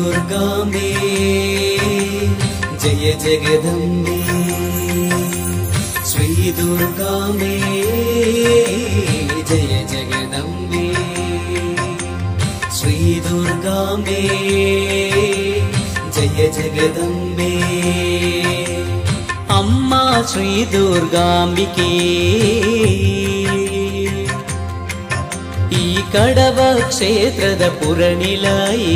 दुर्गांबे जय जगदंबे श्री दुर्गांबे जय जगदंबे श्री दुर्गांबे जय जगदंबे अम्मा श्री दुर्गांबिके कड़व क्षेत्ರದ पुरनिलये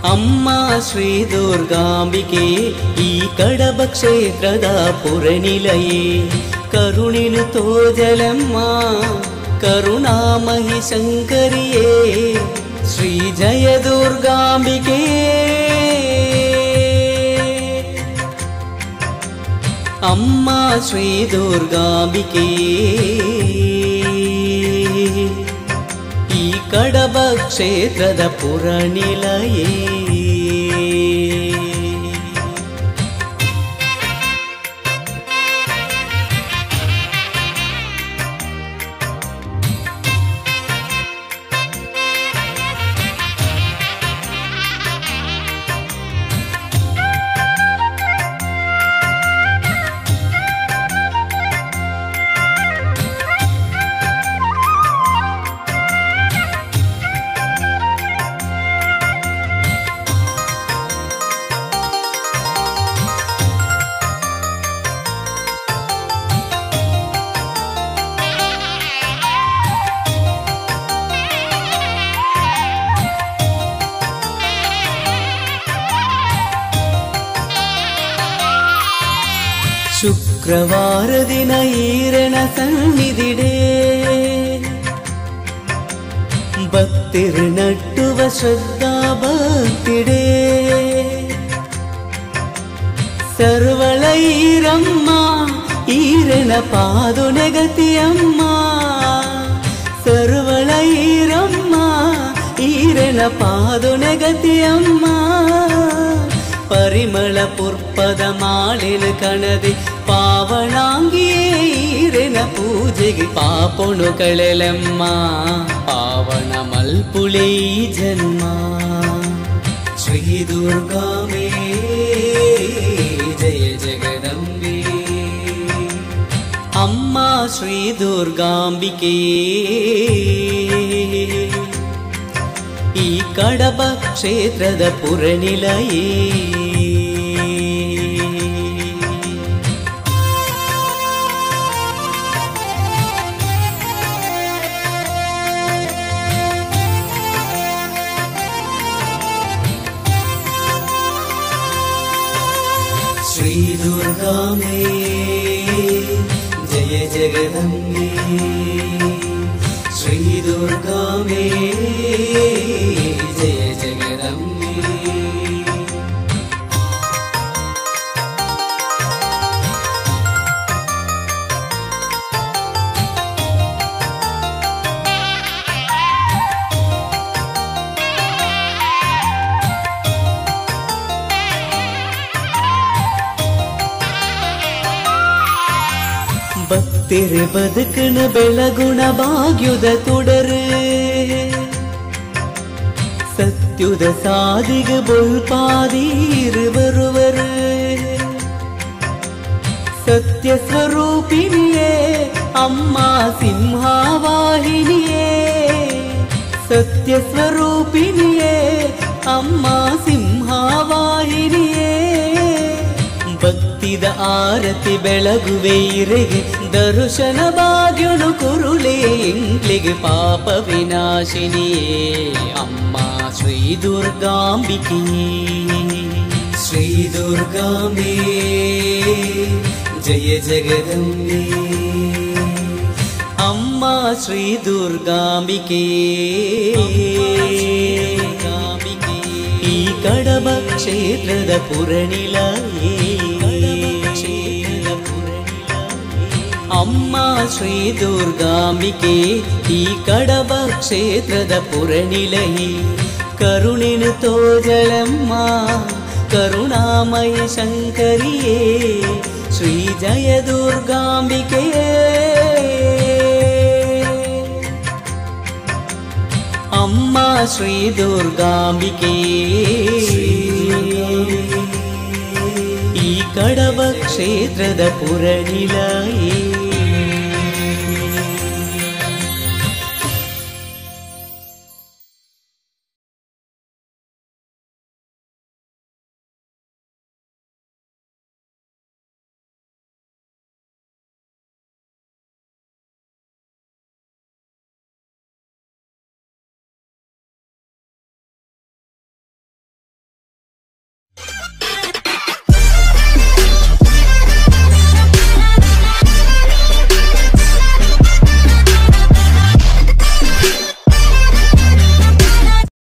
अम्म श्री दुर्गांबिके ई कड़व क्षेत्ರದ पुरनिलये करुणिनु तोजलम्म करुणामयि शंकरिये श्री जय दुर्गांबिके अम्मा श्री दुर्गांबिके ई कड़व क्षेत्ರದ पुरनिलये शुक्रवार दिन ಈರನ ಸನ್ನಿಧಿಡೆ ಭಕ್ತಿರು ನಟ್ಟುವ ಶ್ರದ್ಧಾ ಭಕ್ತಿಡೆ ಸರ್ವಳ ಈರಮ್ಮ ಈರನ ಪಾದುನೆಗತಿಯಮ್ಮ ಸರ್ವಳ ಈರಮ್ಮ ಈರನ ಪಾದುನೆಗತಿಯಮ್ಮ परिमल पुष्पद मालिन कणदे पावनांगिये ईरेन पूजेगे पापोनु कळेलम्म पावन मल्पुळे ई जन्म श्री दुर्गांबे जय जगदंबे अम्मा श्री दुर्गांबिके ई कड़व क्षेत्ರದ पुरनिलये श्री दुर्गांबे जय जगदंबे श्री दुर्गांबे जय जगदंबे भक्तिरे बदकन बेलगुण भाग्युद तुडरे सत्युद सादिग बोल्पादीर बरुवर सत्य स्वरूपिणिये अम्मा सिंहवाहिनिये सत्य स्वरूपिणिये अम्मा सिंहवाहिनिये भक्तिद आरति बेळगुवे इरेगे दर्शन भाग्युनु कुरुळे इंग्लिगे पाप विनाशिनिये अम्मा श्री दुर्गांबिके श्री दुर्गांबे जय जगदंबे अम्मा श्री दुर्गांबिके ई कड़व क्षेत्ರದ पुरनिलये अम्मा श्री दुर्गांबिके ई कड़व क्षेत्ರದ पुरनिलये करुणिनु तोजलम्म करुणामयि शंकरिये श्री जय दुर्गांबिके ಅಮ್ಮ ಶ್ರೀ ದುರ್ಗಾಂಬಿಕೆ ಈ ಕಡಬ ಕ್ಷೇತ್ರದ ಪುರನಿಲಯೇ